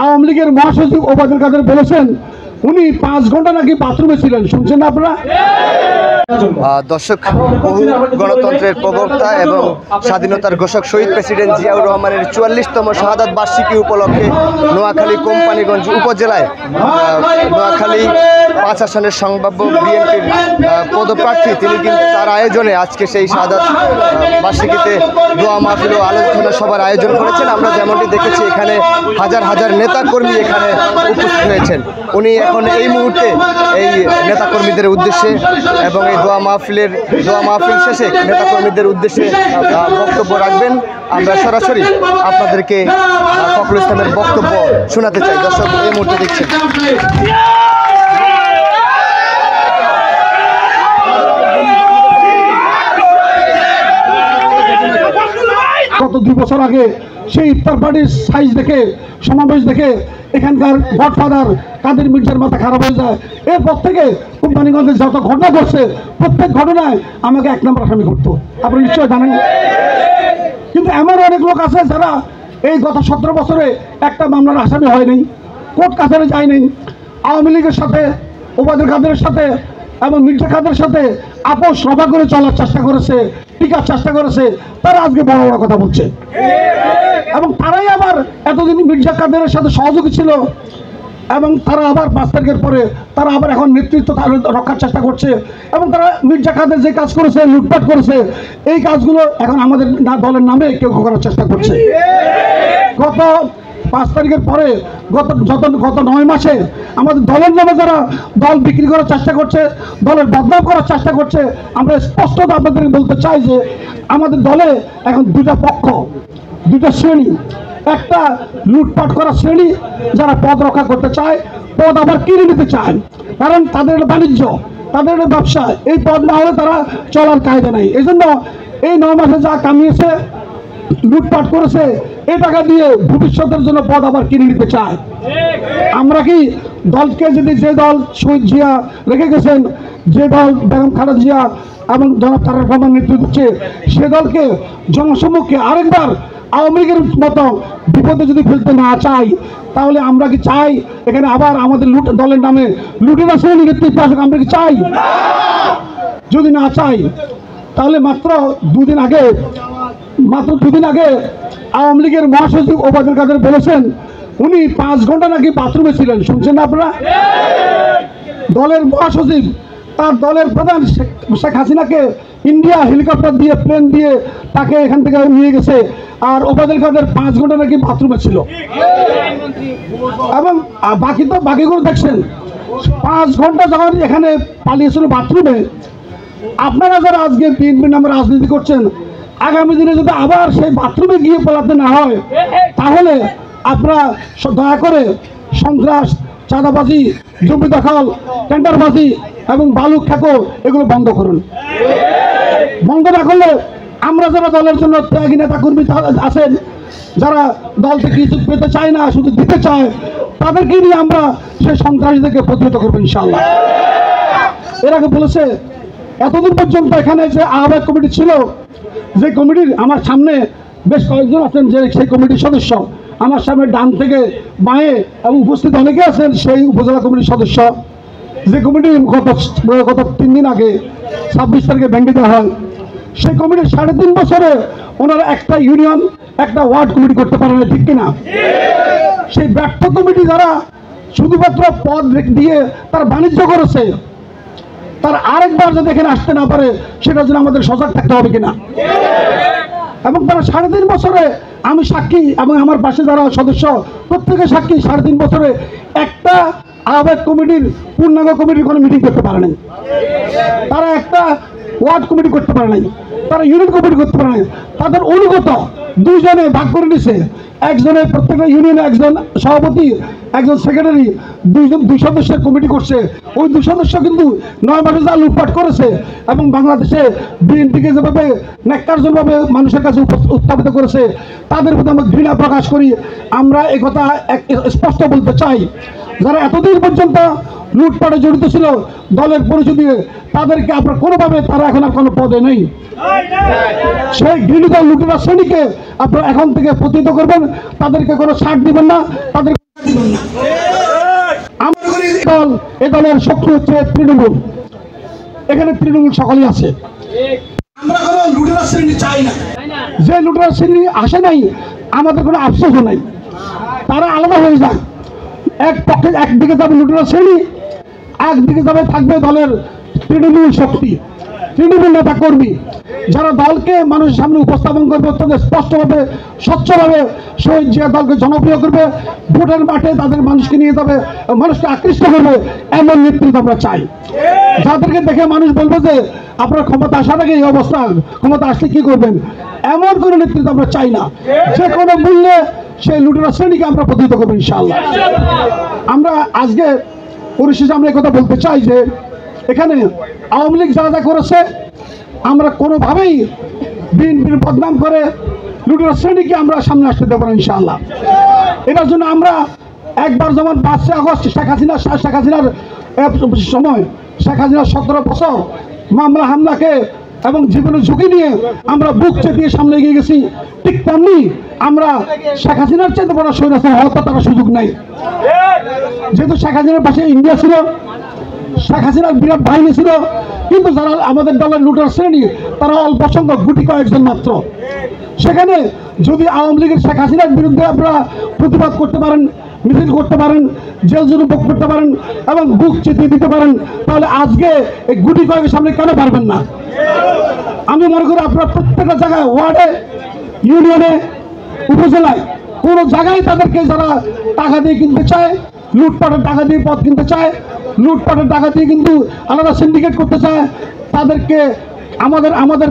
আওয়ামী লীগের মহাসচিব ওবায়দুল কাদের বলেছেন উনি 5 ঘন্টা নাকি বাথরুমে ছিলেন। শুনছেন না আপনারা? দর্শক, বহু গণতন্ত্রের প্রবক্তা এবং স্বাধীনতার ঘোষক শহীদ প্রেসিডেন্ট জিয়াউর রহমানের 44তম শাহাদাত বার্ষিকী উপলক্ষে নোয়াখালী কোম্পানীগঞ্জ উপজেলায় নোয়াখালী 5 আসনের সম্ভাব্য বিএনপির পদপ্রার্থী তিনি কিন্তু তার আয়োজনে আজকে সেই শাহাদাত বার্ষিকীতে দোয়া মাহফিল ও আলোচনা সভার আয়োজন করেছেন। আমরা যেমনটি দেখেছি এখানে হাজার হাজার নেতাকর্মী এখানে উপস্থিত হয়েছেন। উনি এখন এই মুহূর্তে এই নেতাকর্মীদের উদ্দেশ্যে এবং এই দোয়া মাহফিল শেষে নেতাকর্মীদের উদ্দেশ্যে বক্তব্য রাখবেন। আমরা সরাসরি আপনাদেরকে ফখরুল ইসলামের বক্তব্য শোনাতে চাই। দর্শক, এই মুহূর্তে দেখছেন গত 2 বছর আগে সেই ইফতার পার্টির সাইজ দেখে, সমাবেশ দেখে এখানকার গডফাদার কাদের মির্জার মাথা খারাপ হয়ে যায়। এরপর থেকে কোম্পানিগঞ্জে যত ঘটনা ঘটছে প্রত্যেক ঘটনায় আমাকে 1 নম্বর আসামি করতো, আপনি নিশ্চয় জানেন। কিন্তু এমন অনেক লোক আছে যারা এই গত 17 বছরে একটা মামলার আসামি হয়নি, কোর্ট কাছারি যায়নি। আওয়ামী লীগের সাথে, ওবায়দুল কাদেরের সাথে এবং মির্জা কাদের সাথে আপোষ রফা করে চলার চেষ্টা করেছে, টিকার চেষ্টা করেছে। তারা আজকে বড় বড় কথা বলছে এবং তারাই আবার এতদিন মির্জা কাদেরের সাথে সহযোগী ছিল এবং তারা আবার 5 তারিখের পরে তারা আবার এখন নেতৃত্ব রক্ষার চেষ্টা করছে এবং তারা মির্জা কাদের যে কাজ করেছে, লুটপাট করেছে, এই কাজগুলো এখন আমাদের দলের নামে কেউ করার চেষ্টা করছে। গত 5 তারিখের পরে গত 9 মাসে আমাদের দলের নামে যারা দল বিক্রি করার চেষ্টা করছে, দলের বদনাম করার চেষ্টা করছে, আমরা স্পষ্ট আপনাদের বলতে চাই যে আমাদের দলে এখন 2টা পক্ষ, 2টা শ্রেণী। একটা লুটপাট করা শ্রেণী যারা পদ রক্ষা করতে চায়, পদ আবার কিনে নিতে চায়, কারণ তাদের বাণিজ্য, তাদের ব্যবসা, এই পদ না হলে তারা চলার কায়দা নেই। এই জন্য এই 9 মাসে যা কামিয়েছে, লুটপাট করেছে, এই টাকা দিয়ে ভবিষ্যতের জন্য পদ আবার কিনে নিতে চায়। আমরা কি দলকে যদি যে দল শহীদ জিয়া রেখে গেছেন, যে দল বেগম খালেদা জিয়া এবং জনাব তারেক রহমান নেতৃত্ব দিচ্ছে, সে দলকে জনসম্মুখে আরেকবার আওয়ামী লীগের মতো বিপদে যদি ফেলতে না চাই, তাহলে আমরা কি চাই এখানে আবার আমাদের দলের নামে লুটেরা শ্রেণী নেতৃত্ব আসুক? আমরা কি চাই? যদি না চাই তাহলে মাত্র 2 দিন আগে আওয়ামী লীগের মহাসচিব ওবায়দুল কাদের বলেছেন উনি 5 ঘন্টা নাকি বাথরুমে ছিলেন। শুনছেন না আপনারা? দলের মহাসচিব তার দলের প্রধান শেখ হাসিনাকে ইন্ডিয়া হেলিকপ্টার দিয়ে, প্লেন দিয়ে তাকে এখান থেকে নিয়ে গেছে, আর ওবায়দুল কাদের 5 ঘন্টা নাকি বাথরুমে ছিল। এবং বাকিগুলো দেখছেন 5 ঘন্টা যখন এখানে পালিয়েছিল বাথরুমে। আপনারা যারা আজকে বিএনপি নামে রাজনীতি করছেন, আগামী দিনে যদি আবার সেই বাথরুমে গিয়ে পালাতে না হয়, তাহলে আপনারা দয়া করে সন্ত্রাস, চাঁদাবাজি, জমি দখল, টেন্ডারবাজি এবং বালু খেকো এগুলো বন্ধ করুন। বন্ধ না করলে আমরা যারা দলের জন্য ত্যাগী নেতা কর্মী আছেন, যারা দল থেকে কিছু পেতে চায় না, শুধু দিতে চায়, তাদেরকে নিয়ে আমরা সেই সন্ত্রাসীদেরকে প্রতিহত করবো ইনশাআল্লাহ। এর আগে বলেছে এতদিন পর্যন্ত এখানে যে আহ্বায়ক কমিটি ছিল, যে কমিটির আমার সামনে বেশ কয়েকজন আছেন, যে সেই কমিটির সদস্য আমার সামনে ডান থেকে বাঁয়ে এবং উপস্থিত অনেকে আছেন সেই উপজেলা কমিটির সদস্য, যে কমিটি গত 3 দিন আগে 26 তারিখে ভেঙে দেওয়া হয়। সেই কমিটির 3.5 বছরে ওনারা একটা ইউনিয়ন, একটা ওয়ার্ড কমিটি করতে পারে না, ঠিক কিনা? সেই ব্যর্থ কমিটি যারা শুধুমাত্র পদ দিয়ে তার বাণিজ্য করেছে, তার আরেকবার যাতে এখানে আসতে না পারে সেটার জন্য আমাদের সজাগ থাকতে হবে কিনা। এবং তারা 3.5 বছরে, আমি সাক্ষী এবং আমার পাশে যারা সদস্য প্রত্যেকে সাক্ষী, 3.5 বছরে একটা আহ্বায়ক কমিটির, পূর্ণাঙ্গ কমিটির কোনো মিটিং করতে পারে নাই। তারা একটা ওয়ার্ড কমিটি করতে পারে নাই, তারা ইউনিট কমিটি করতে পারে নাই। তাদের অনুগত 2 জনে ভাগ করে নিছে, একজনের প্রত্যেকটা ইউনিয়নে একজন সভাপতি, একজন সেক্রেটারি, 2 সদস্যের কমিটি করছে। ওই 2 সদস্য কিন্তু 9 মাসে যা লুটপাট করেছে এবং বাংলাদেশে বিএনপিকে যেভাবে ন্যাক্কারজনকভাবে মানুষের কাছে উত্থাপিত করেছে, তাদের প্রতি আমরা ঘৃণা প্রকাশ করি। আমরা একথা স্পষ্ট বলতে চাই, যারা এতদিন পর্যন্ত লুটপাটে জড়িত ছিল দলের পরিচয় দিয়ে, তাদেরকে আপনার কোনোভাবে তারা এখন আর কোনো পদে নেই। সেই ঘৃণিত লুটেরা শ্রেণীকে আপনারা এখন থেকে প্রতিহত করবেন তাদেরকে কোনো ছাড় দিবেন না, তাদের দিবেন না। আমরা করি দল, এ দলের শক্তি হচ্ছে তৃণমূল, এখানে তৃণমূল সকলেই আছে। আমরা কোনো লুটেরা শ্রেণী চাই না, যে লুটেরা শ্রেণী আসে নাই আমাদের কোনো আফসোসও নাই, তারা আলাদা হয়ে যায়। এক পক্ষে একদিকে যাবে লুটেরা শ্রেণী, একদিকে যাবে থাকবে দলের তৃণমূল শক্তি, তৃণমূল নেতা কর্মী, যারা দলকে মানুষের সামনে উপস্থাপন করবে অত্যন্ত স্পষ্টভাবে, স্বচ্ছভাবে, শহীদ জিয়া দলকে জনপ্রিয় করবে, ভোটের মাঠে তাদের মানুষকে নিয়ে যাবে, মানুষকে আকৃষ্ট করবে, এমন নেতৃত্ব আমরা চাই, যাদেরকে দেখে মানুষ বলবে যে আপনার ক্ষমতা আসার আগে এই অবস্থা, ক্ষমতা আসলে কি করবেন, এমন কোনো নেতৃত্ব আমরা চাই না। যে কোনো মূল্যে সেই লুটেরা শ্রেণীকে আমরা প্রতিহত করবো ইনশাআল্লাহ। আমরা আজকে পরিশেষে আমরা কথা বলতে চাই যে এখানে আওয়ামী লীগ যা যা করেছে, আমরা কোনোভাবেই বিএনপির বদনাম করে লুটেরা শ্রেণীকে আমরা সামনে আসতে দেবো না ইনশাআল্লাহ। এটার জন্য আমরা একবার যেমন 5 আগস্ট শেখ হাসিনার সময় শেখ হাসিনার 17 বছর মামলা হামলাকে এবং জীবনের ঝুঁকি নিয়ে আমরা বুক চেপিয়ে সামনে এগিয়ে গেছি, ঠিক তেমনি আমরা শেখ হাসিনার চাইতে বড় স্বৈরাচার হওয়ার তারা সুযোগ নেই। যেহেতু শেখ হাসিনার পাশে ইন্ডিয়া ছিল, শেখ হাসিনার বিরাট বাহিনী ছিল, কিন্তু যারা আমাদের দলের লুটার শ্রেণী তারা অল্প সংখ্যক গুটি কয়েকজন মাত্র। সেখানে যদি আওয়ামী লীগের শেখ হাসিনার বিরুদ্ধে আপনারা প্রতিবাদ করতে পারেন, মিছিল করতে পারেন, জেল জুলুম ভোগ করতে পারেন এবং বুক চেতিয়ে দিতে পারেন, তাহলে আজকে এই গুটি কয়েকের সামনে কেন পারবেন না? আমি মনে করি আপনারা প্রত্যেকটা জায়গায়, ওয়ার্ডে, ইউনিয়নে, উপজেলায় কোনো জায়গায় তাদেরকে যারা টাকা দিয়ে কিনতে চায়, লুটপাটের টাকা দিয়ে পথ কিনতে চায়, লুটপাটের টাকা দিয়ে কিন্তু আলাদা সিন্ডিকেট করতে চায়, তাদেরকে আমাদের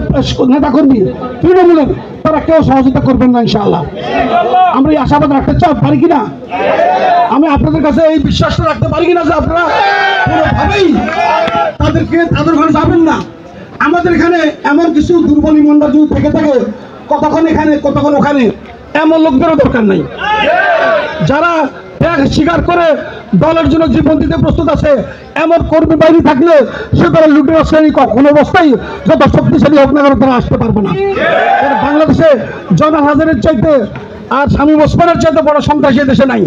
নেতাকর্মী তৃণমূলের তারা কেউ সহযোগিতা করবেন না ইনশাআল্লাহ। আমরা এই আশাবাদ রাখতে পারি কিনা? আমি আপনাদের কাছে এই বিশ্বাসটা রাখতে পারি কিনা যে আপনারা কোনোভাবেই তাদের ঘরে যাবেন না। আমাদের এখানে এমন কিছু দুর্বল ইমানদার যদি থেকে থাকে, কতক্ষণ এখানে কতক্ষণ ওখানে, এমন লোকদেরও দরকার নাই। যারা ত্যাগ স্বীকার করে দলের জন্য জীবন দিতে প্রস্তুত আছে, এমন কর্মী বাহিনী থাকলে সে দলের লুটেরা শ্রেণী কোনো অবস্থায় যত শক্তিশালী হোক না কেন তারা আসতে পারবে না। বাংলাদেশে জনাব হাজারের চাইতে আর শামীম ওসমানের চাইতে বড় সন্ত্রাসী দেশে নাই,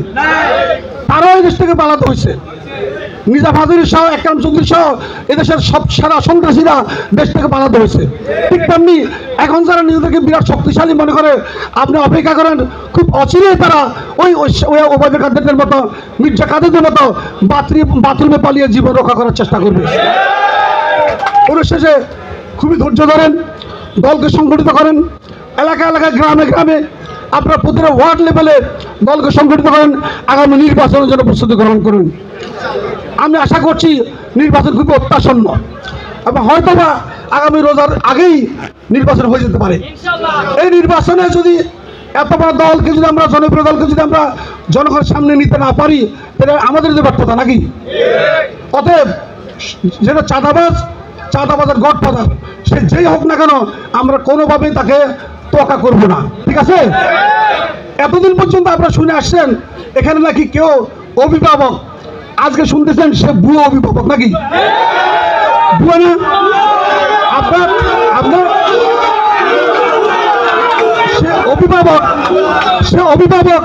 তারাও এই দেশ থেকে পালাতে হয়েছে। মির্জা ফাজুরি সহ, একরাম চৌধুরী সহ এদেশের সব সারা সন্ত্রাসীরা দেশ থেকে পালাতে হয়েছে। ঠিক তেমনি এখন যারা নিজেদেরকে বিরাট শক্তিশালী মনে করে, আপনি অপেক্ষা করেন, খুব অচিরে তারা ওই ওবায়দুল কাদেরদের মতো, মির্জা কাদেরদের মতো বাথরুমে পালিয়ে জীবন রক্ষা করার চেষ্টা করবে। পরিশেষে খুবই ধৈর্য ধরেন, দলকে সংগঠিত করেন, এলাকা এলাকায়, গ্রামে গ্রামে, আপনার প্রতিটা ওয়ার্ড লেভেলে দলকে সংগঠিত করেন, আগামী নির্বাচনের জন্য প্রস্তুতি গ্রহণ করুন। আমি আশা করছি নির্বাচন খুবই অত্যাসন্ন এবং হয়তোবা আগামী রোজার আগেই নির্বাচন হয়ে যেতে পারে। এই নির্বাচনে যদি এত বড় দলকে যদি আমরা, জনপ্রিয় দলকে যদি আমরা জনগণের সামনে নিতে না পারি, তাহলে আমাদের যে ব্যর্থতা নাকি? অতএব যেটা চাঁদাবাজের গডফাদার, সে যেই হোক না কেন, আমরা কোনোভাবেই তাকে তোয়াক্কা করব না, ঠিক আছে? এতদিন পর্যন্ত আপনারা শুনে আসছেন এখানে নাকি কেউ অভিভাবক, আজকে শুনতেছেন সে ভুয়ো অভিভাবক নাকি? ভুয়ো না? আপনার সে অভিভাবক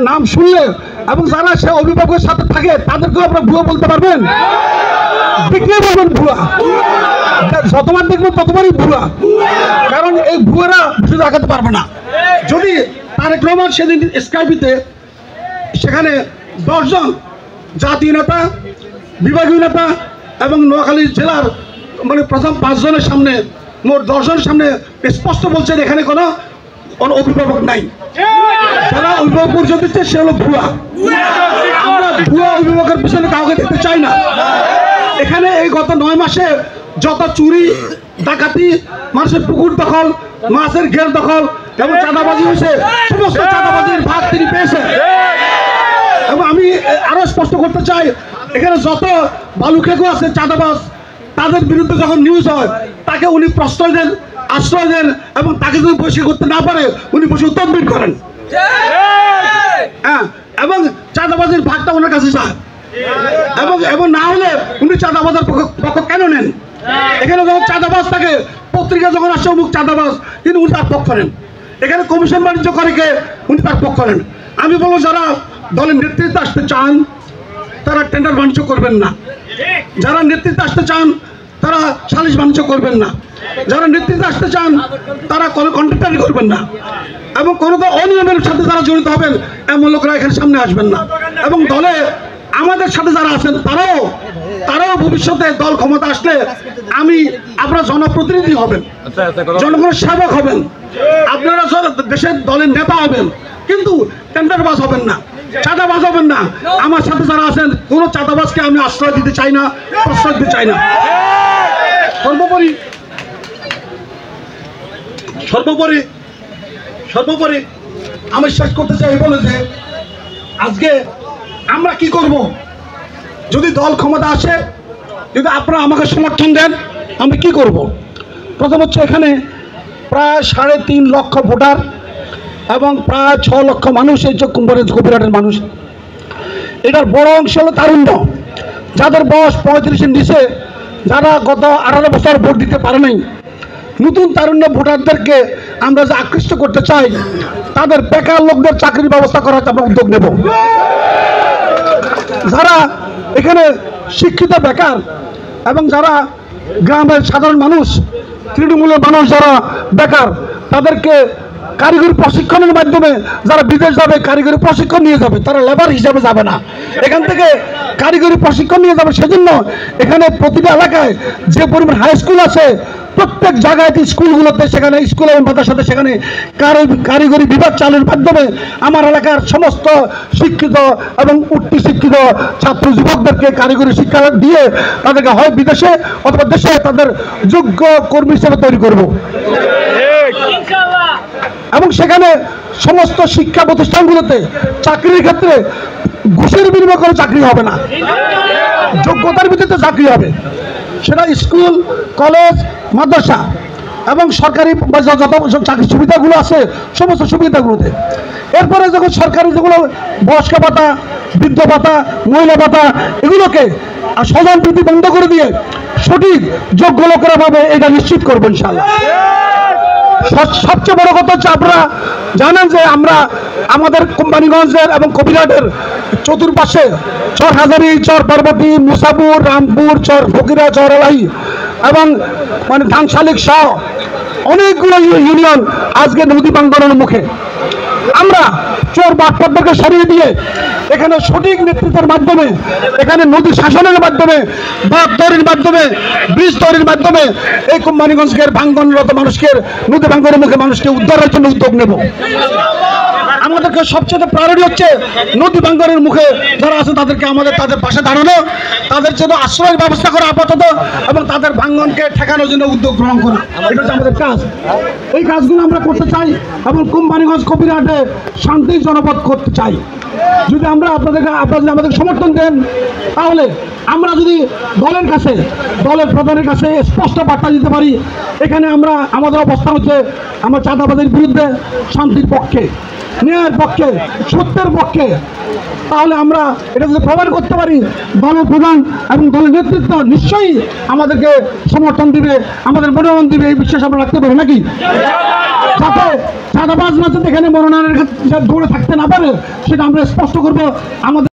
নাম শুনলে এবং যারা সে অভিভাবকের সাথে থাকে তাদেরকেও আপনারা ভুয়ো বলতে পারবেন? দেখলে বলবেন ভুয়া, যতবার দেখবেন ততবারই ভুয়া, কারণ এই ভুয়ারা বুঝে দেখাতে পারবে না। যদি তারেক রহমান সেদিন স্কাইপিতে সেখানে 10 জন জাতীয় নেতা, বিভাগীয় নেতা এবং নোয়াখালী জেলার মানে প্রথম 5 জনের সামনে, মোট 10 জনের সামনে স্পষ্ট বলছেন এখানে কোনো অভিভাবক নাই, যারা অভিভাবক পরিচয় দিচ্ছে সে হলো ভুয়া। আমরা ভুয়া অভিভাবকের পিছনে কাউকে দেখতে চাই না। এখানে এই গত 9 মাসে যত চুরি, ডাকাতি, মানুষের পুকুর দখল, মাছের ঘের দখল এবং চাঁদাবাজি হয়েছে, সমস্ত চাঁদাবাজির ভাগ তিনি পেয়েছেন। এবং আমি আরো স্পষ্ট করতে চাই, এখানে যত বালুখেকো আছে চাঁদাবাজ, তাদের বিরুদ্ধে যখন নিউজ হয় তাকে উনি প্রশ্রয় দেন, আশ্রয় দেন এবং তাকে যদি বসে করতে না পারে উনি বসে তদবির করেন। হ্যাঁ, এবং চাঁদাবাজির ভাগটা ওনার কাছে চায় এবং না হলে উনি চাঁদাবাজের পক্ষ কেন নেন? এখানে যখন চাঁদাবাজ থাকে, পত্রিকা যখন আসে অমুক চাঁদাবাজ, তিনি উনি তার পক্ষ নেন। এখানে কমিশন বাণিজ্য করে কে? উনি তার পক্ষ করেন। আমি বলবো যারা দলের নেতৃত্বে আসতে চান তারা টেন্ডার বাণিজ্য করবেন না, যারা নেতৃত্বে আসতে চান তারা সালিশ বাণিজ্য করবেন না, যারা নেতৃত্বে আসতে চান তারা কোনো কন্ট্রাক্টারি করবেন না, এবং কোনো তো অনিয়মের সাথে যারা জড়িত হবেন এমন লোকরা এখানে সামনে আসবেন না। এবং দলে আমাদের সাথে যারা আছেন তারাও ভবিষ্যতে দল ক্ষমতা আসলে আপনারা জনপ্রতিনিধি হবেন, জনগণের সেবক হবেন, আপনারা দেশের দলের নেতা হবেন, কিন্তু টেন্ডারবাজ হবেন না, চাঁদাবাজ হবেন না। আমার সাথে যারা আছেন কোনো চাঁদাবাজকে আমি আশ্রয় দিতে চাই না, প্রশ্রয় দিতে চাই না। সর্বোপরি আমি শেষ করতে চাই বলে যে আজকে আমরা কি করব, যদি দল ক্ষমতা আসে, যদি আপনারা আমাকে সমর্থন দেন, আমি কি করব? প্রথম হচ্ছে এখানে প্রায় 3.5 লক্ষ ভোটার এবং প্রায় 6 লক্ষ মানুষ এই কোম্পানির কবিরাটের মানুষ। এটার বড় অংশ হলো তারুণ্য, যাদের বয়স 35-এর নিচে, যারা গত 18 বছর ভোট দিতে পারে নাই। নতুন তারুণ্য ভোটারদেরকে আমরা যে আকৃষ্ট করতে চাই, তাদের বেকার লোকদের চাকরির ব্যবস্থা করার আমরা উদ্যোগ নেব। যারা এখানে শিক্ষিত বেকার এবং যারা গ্রামের সাধারণ মানুষ, তৃণমূলের মানুষ যারা বেকার, তাদেরকে কারিগরি প্রশিক্ষণের মাধ্যমে যারা বিদেশ যাবে কারিগরি প্রশিক্ষণ নিয়ে যাবে, তারা লেবার হিসাবে যাবে না, এখান থেকে কারিগরি প্রশিক্ষণ নিয়ে যাবে। সেজন্য এখানে প্রতিটা এলাকায় যে পরিমাণ হাই স্কুল আছে, প্রত্যেক জায়গায় স্কুলগুলোতে সেখানে স্কুল এবং মাদ্রাসাতে সেখানে কারিগরি বিভাগ চালুর মাধ্যমে আমার এলাকার সমস্ত শিক্ষিত এবং উচ্চ শিক্ষিত ছাত্র যুবকদেরকে কারিগরি শিক্ষা দিয়ে তাদেরকে হয় বিদেশে অথবা দেশে তাদের যোগ্য কর্মী হিসেবে তৈরি করব। এবং সেখানে সমস্ত শিক্ষা প্রতিষ্ঠানগুলোতে চাকরির ক্ষেত্রে ঘুষের বিনিময় করে চাকরি হবে না, যোগ্যতার ভিত্তিতে চাকরি হবে। সেটা স্কুল, কলেজ, মাদ্রাসা এবং সরকারি যত চাকরির সুবিধাগুলো আছে সমস্ত সুবিধাগুলোতে। এরপরে যখন সরকারি যেগুলো বয়স্ক ভাতা, বৃদ্ধ ভাতা, মহিলা ভাতা, এগুলোকে স্বজন প্রীতি বন্ধ করে দিয়ে সঠিক যোগ্য লোকেরা পাবে, এটা নিশ্চিত করবো ইনশাআল্লাহ। সবচেয়ে বড় কথা হচ্ছে আপনারা জানেন যে আমরা আমাদের কোম্পানিগঞ্জের এবং কবিরাটের চতুর্পাশে চর হাজারি, চর পার্বতী, মুসাপুর, রামপুর, চর ফকিরা, চর এলাহি এবং ধানশালিক সহ অনেকগুলো ইউনিয়ন আজকে নদী ভাঙ্গনের মুখে। আমরা চোর বাটপাটদেরকে সরিয়ে দিয়ে এখানে সঠিক নেতৃত্বের মাধ্যমে, এখানে নদী শাসনের মাধ্যমে, বাঁধ তৈরির মাধ্যমে, ব্রিজ তৈরির মাধ্যমে এই কোম্পানিগঞ্জকে ভাঙ্গনরত মানুষকে, নদী ভাঙ্গনের মুখে মানুষকে উদ্ধারের জন্য উদ্যোগ নেব। আমাদেরকে সবচেয়ে প্রায়োরিটি হচ্ছে নদী ভাঙ্গনের মুখে যারা আছে তাদেরকে তাদের পাশে দাঁড়ানো, তাদের জন্য আশ্রয়ের ব্যবস্থা করা আপাতত, এবং তাদের ভাঙ্গনকে ঠেকানোর জন্য উদ্যোগ গ্রহণ করা, এটা হচ্ছে আমাদের কাজ। এই কাজগুলো আমরা করতে চাই এবং কোম্পানিগঞ্জ কবিরহাটে শান্তির জনপদ করতে চাই। যদি আপনারা যদি আমাদের সমর্থন দেন, তাহলে আমরা যদি দলের কাছে, দলের প্রধানের কাছে স্পষ্ট বার্তা দিতে পারি, এখানে আমাদের অবস্থান হচ্ছে আমরা চাঁদাবাদের বিরুদ্ধে, শান্তির পক্ষে, ন্যায়ের পক্ষে, সত্যের পক্ষে, তাহলে আমরা এটা যদি প্রমাণ করতে পারি, দলের প্রধান এবং দলের নেতৃত্ব নিশ্চয়ই আমাদেরকে সমর্থন দিবে, আমাদের মনোনয়ন দিবে, এই বিশ্বাস আমরা রাখতে পারি নাকি? যাতে চাঁদাবাজ না যাতে এখানে মনোনয়নের দৌড়ে থাকতে না পারে, সেটা আমরা স্পষ্ট করবো। আমাদের